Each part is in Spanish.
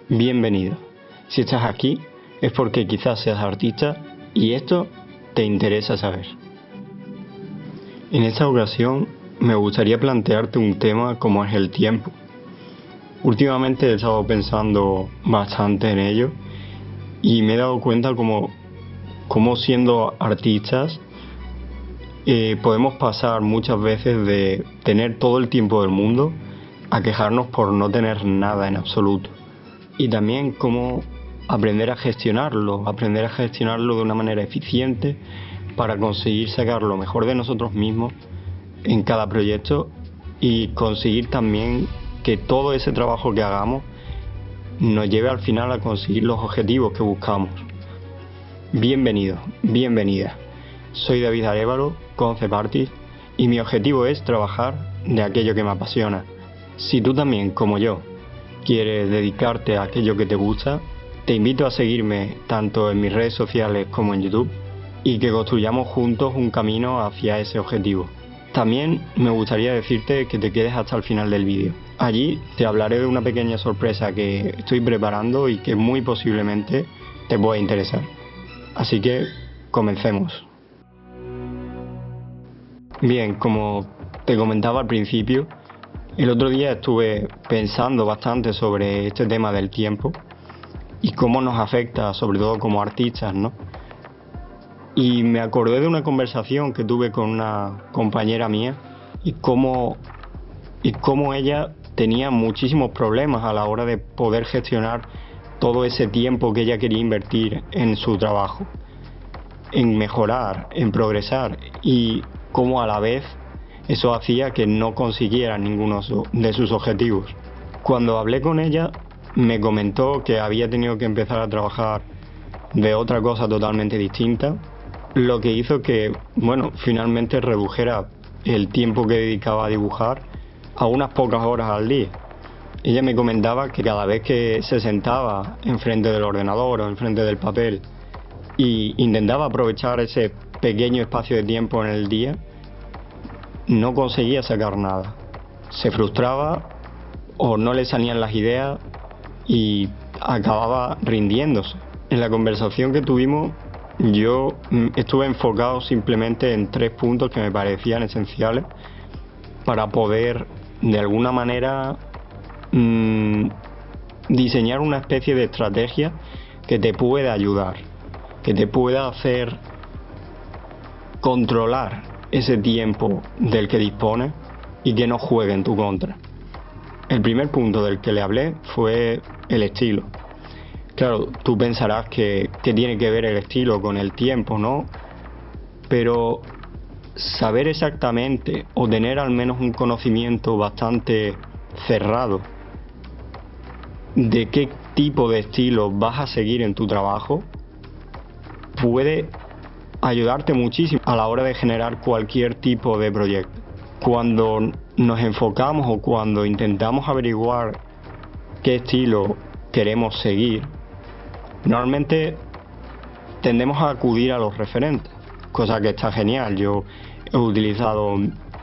Bienvenido. Si estás aquí es porque quizás seas artista y esto te interesa saber. En esta ocasión me gustaría plantearte un tema como es el tiempo. Últimamente he estado pensando bastante en ello y me he dado cuenta como siendo artistas podemos pasar muchas veces de tener todo el tiempo del mundo a quejarnos por no tener nada en absoluto. Y también cómo aprender a gestionarlo de una manera eficiente para conseguir sacar lo mejor de nosotros mismos en cada proyecto y conseguir también que todo ese trabajo que hagamos nos lleve al final a conseguir los objetivos que buscamos. Bienvenido, bienvenida. Soy David Arévalo, concept artist, y mi objetivo es trabajar de aquello que me apasiona. Si tú también, como yo, quieres dedicarte a aquello que te gusta, te invito a seguirme tanto en mis redes sociales como en YouTube y que construyamos juntos un camino hacia ese objetivo. También me gustaría decirte que te quedes hasta el final del vídeo. Allí te hablaré de una pequeña sorpresa que estoy preparando y que muy posiblemente te pueda interesar. Así que comencemos. Bien, como te comentaba al principio, el otro día estuve pensando bastante sobre este tema del tiempo y cómo nos afecta, sobre todo como artistas, ¿no? Y me acordé de una conversación que tuve con una compañera mía y cómo ella tenía muchísimos problemas a la hora de poder gestionar todo ese tiempo que ella quería invertir en su trabajo, en mejorar, en progresar, y cómo a la vez eso hacía que no consiguiera ninguno de sus objetivos. Cuando hablé con ella, me comentó que había tenido que empezar a trabajar de otra cosa totalmente distinta, lo que hizo que, finalmente redujera el tiempo que dedicaba a dibujar a unas pocas horas al día. Ella me comentaba que cada vez que se sentaba enfrente del ordenador o enfrente del papel y intentaba aprovechar ese pequeño espacio de tiempo en el día, no conseguía sacar nada. Se frustraba o no le salían las ideas y acababa rindiéndose. En la conversación que tuvimos, yo estuve enfocado simplemente en 3 puntos que me parecían esenciales para poder, de alguna manera, diseñar una especie de estrategia que te pueda ayudar, que te pueda hacer controlar ese tiempo del que dispones y que no juegue en tu contra. El primer punto del que le hablé fue el estilo. Claro, tú pensarás que tiene que ver el estilo con el tiempo, ¿no? Pero saber exactamente o tener al menos un conocimiento bastante cerrado de qué tipo de estilo vas a seguir en tu trabajo puede ayudarte muchísimo a la hora de generar cualquier tipo de proyecto. Cuando nos enfocamos o cuando intentamos averiguar qué estilo queremos seguir, normalmente tendemos a acudir a los referentes, cosa que está genial. Yo he utilizado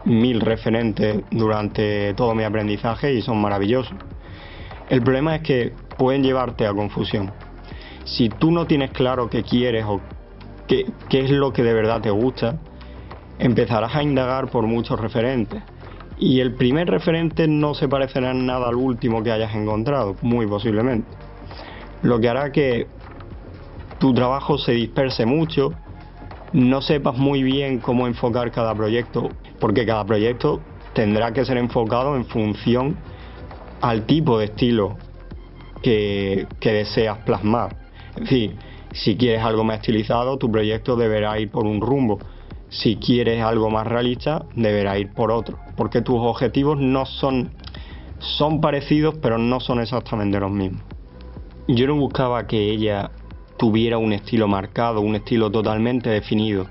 1000 referentes durante todo mi aprendizaje y son maravillosos. El problema es que pueden llevarte a confusión. Si tú no tienes claro qué quieres o qué es lo que de verdad te gusta, empezarás a indagar por muchos referentes. Y el primer referente no se parecerá en nada al último que hayas encontrado, muy posiblemente. Lo que hará que tu trabajo se disperse mucho, no sepas muy bien cómo enfocar cada proyecto, porque cada proyecto tendrá que ser enfocado en función al tipo de estilo que deseas plasmar. Es decir, si quieres algo más estilizado, tu proyecto deberá ir por un rumbo. Si quieres algo más realista, deberá ir por otro, porque tus objetivos no son parecidos, pero no son exactamente los mismos. Yo no buscaba que ella tuviera un estilo marcado, un estilo totalmente definido,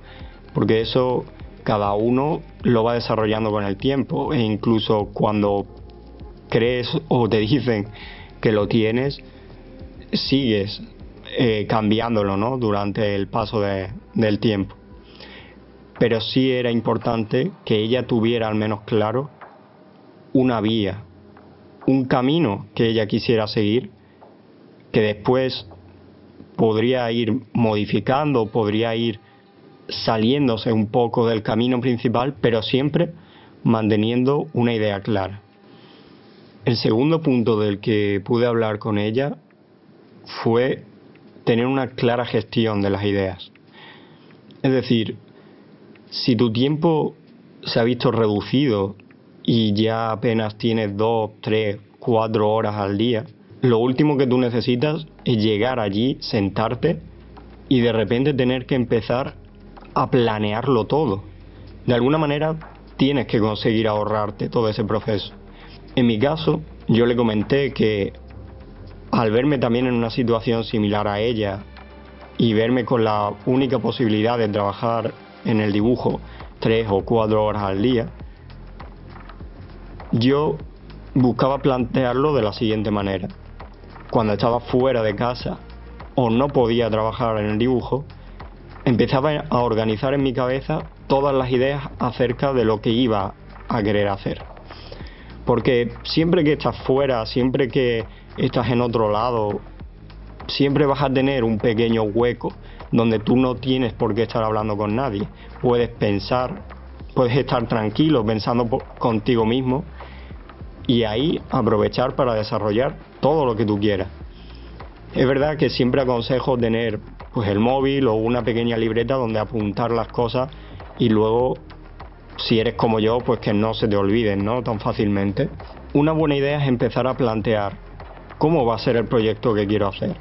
porque eso cada uno lo va desarrollando con el tiempo, e incluso cuando crees o te dicen que lo tienes, sigues cambiándolo, ¿no?, durante el paso del tiempo. Pero sí era importante que ella tuviera al menos claro una vía, un camino que ella quisiera seguir que después podría ir modificando, podría ir saliéndose un poco del camino principal, pero siempre manteniendo una idea clara. El segundo punto del que pude hablar con ella fue tener una clara gestión de las ideas. Es decir, si tu tiempo se ha visto reducido y ya apenas tienes 2, 3, 4 horas al día, lo último que tú necesitas es llegar allí, sentarte y de repente tener que empezar a planearlo todo. De alguna manera tienes que conseguir ahorrarte todo ese proceso. En mi caso, yo le comenté que al verme también en una situación similar a ella y verme con la única posibilidad de trabajar en el dibujo 3 o 4 horas al día, yo buscaba plantearlo de la siguiente manera. Cuando estaba fuera de casa o no podía trabajar en el dibujo, empezaba a organizar en mi cabeza todas las ideas acerca de lo que iba a querer hacer. Porque siempre que estás fuera, siempre que estás en otro lado, siempre vas a tener un pequeño hueco donde tú no tienes por qué estar hablando con nadie. Puedes pensar, puedes estar tranquilo pensando contigo mismo y ahí aprovechar para desarrollar todo lo que tú quieras. Es verdad que siempre aconsejo tener pues el móvil o una pequeña libreta donde apuntar las cosas y luego, si eres como yo, pues que no se te olviden, ¿no? Tan fácilmente. Una buena idea es empezar a plantear cómo va a ser el proyecto que quiero hacer,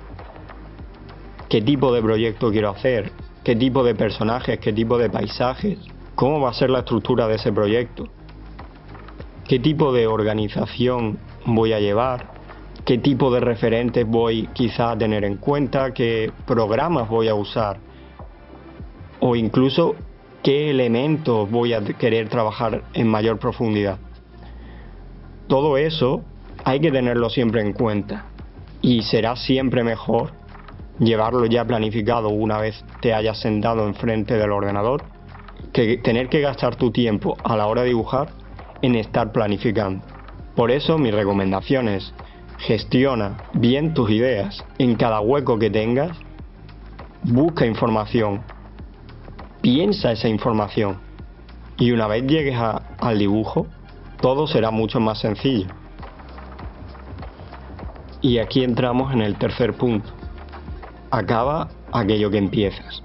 qué tipo de proyecto quiero hacer, qué tipo de personajes, qué tipo de paisajes, cómo va a ser la estructura de ese proyecto, qué tipo de organización voy a llevar, qué tipo de referentes voy quizá a tener en cuenta, qué programas voy a usar o incluso qué elementos voy a querer trabajar en mayor profundidad. Todo eso hay que tenerlo siempre en cuenta y será siempre mejor llevarlo ya planificado una vez te hayas sentado enfrente del ordenador que tener que gastar tu tiempo a la hora de dibujar en estar planificando. Por eso mi recomendación es: gestiona bien tus ideas. En cada hueco que tengas, busca información, piensa esa información y una vez llegues al dibujo, todo será mucho más sencillo. Y aquí entramos en el tercer punto. Acaba aquello que empiezas.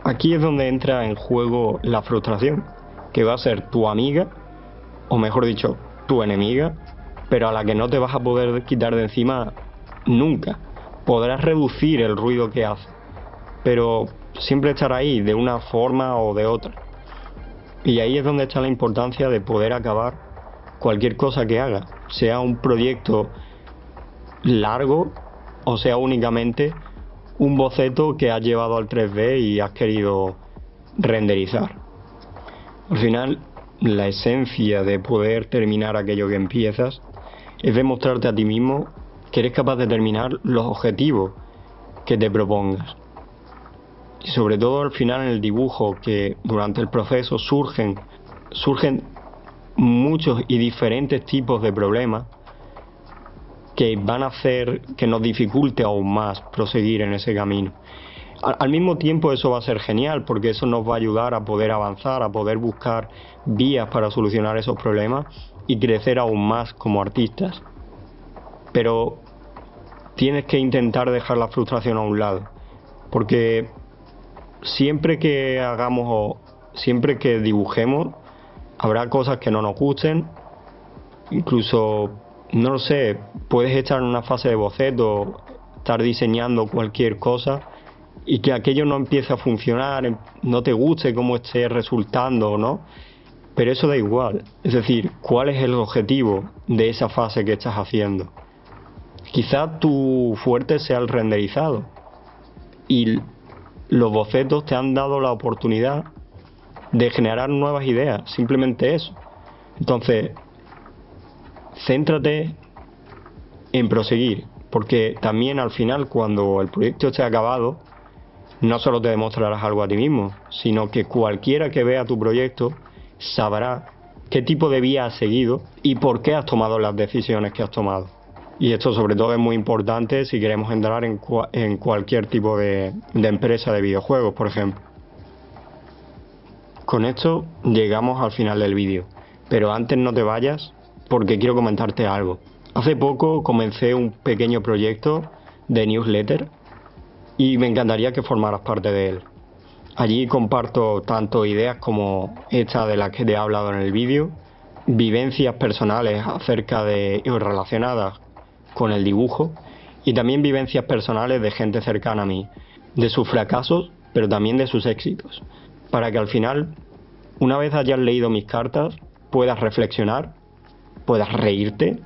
Aquí es donde entra en juego la frustración, que va a ser tu amiga, o mejor dicho, tu enemiga, pero a la que no te vas a poder quitar de encima nunca. Podrás reducir el ruido que hace, pero siempre estará ahí de una forma o de otra. Y ahí es donde está la importancia de poder acabar cualquier cosa que hagas, sea un proyecto largo o sea únicamente un boceto que has llevado al 3D y has querido renderizar. Al final, la esencia de poder terminar aquello que empiezas es demostrarte a ti mismo que eres capaz de terminar los objetivos que te propongas. Y sobre todo al final en el dibujo, que durante el proceso surgen muchos y diferentes tipos de problemas que van a hacer que nos dificulte aún más proseguir en ese camino. Al mismo tiempo eso va a ser genial porque eso nos va a ayudar a poder avanzar, a poder buscar vías para solucionar esos problemas y crecer aún más como artistas. Pero tienes que intentar dejar la frustración a un lado, porque siempre que hagamos o siempre que dibujemos habrá cosas que no nos gusten, incluso, no lo sé, puedes estar en una fase de boceto, estar diseñando cualquier cosa y que aquello no empiece a funcionar, no te guste cómo esté resultando, ¿no? Pero eso da igual, es decir, ¿cuál es el objetivo de esa fase que estás haciendo? Quizás tu fuerte sea el renderizado y los bocetos te han dado la oportunidad de generar nuevas ideas, simplemente eso. Entonces, céntrate en proseguir, porque también al final, cuando el proyecto esté acabado, no solo te demostrarás algo a ti mismo, sino que cualquiera que vea tu proyecto sabrá qué tipo de vía has seguido y por qué has tomado las decisiones que has tomado. Y esto sobre todo es muy importante si queremos entrar en cualquier tipo de empresa de videojuegos, por ejemplo. Con esto llegamos al final del vídeo, pero antes no te vayas porque quiero comentarte algo. Hace poco comencé un pequeño proyecto de newsletter y me encantaría que formaras parte de él. Allí comparto tanto ideas como esta de las que te he hablado en el vídeo, vivencias personales acerca de o relacionadas con el dibujo y también vivencias personales de gente cercana a mí, de sus fracasos, pero también de sus éxitos, para que al final, una vez hayas leído mis cartas, puedas reflexionar, puedas reírte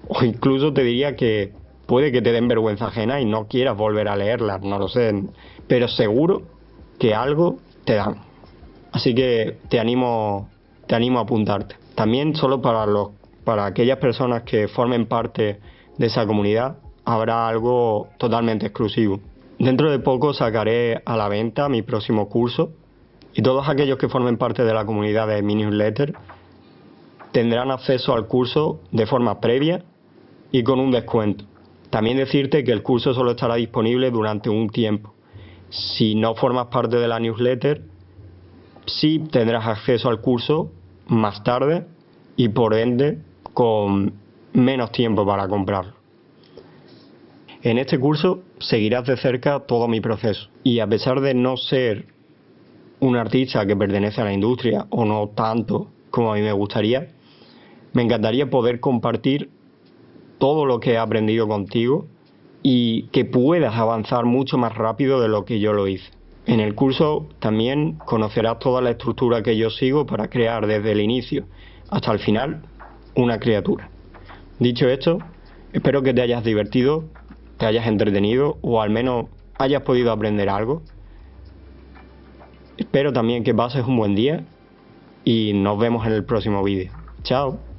o incluso te diría que puede que te den vergüenza ajena y no quieras volver a leerlas, no lo sé, pero seguro que algo te dan. Así que te animo a apuntarte. También solo para aquellas personas que formen parte de esa comunidad habrá algo totalmente exclusivo. Dentro de poco sacaré a la venta mi próximo curso y todos aquellos que formen parte de la comunidad de mi newsletter tendrán acceso al curso de forma previa y con un descuento. También decirte que el curso solo estará disponible durante un tiempo. Si no formas parte de la newsletter, sí tendrás acceso al curso más tarde y por ende con menos tiempo para comprarlo. En este curso seguirás de cerca todo mi proceso y a pesar de no ser un artista que pertenece a la industria o no tanto como a mí me gustaría, me encantaría poder compartir todo lo que he aprendido contigo y que puedas avanzar mucho más rápido de lo que yo lo hice. En el curso también conocerás toda la estructura que yo sigo para crear desde el inicio hasta el final una criatura. Dicho esto, espero que te hayas divertido, te hayas entretenido o al menos hayas podido aprender algo. Espero también que pases un buen día y nos vemos en el próximo vídeo. Chao.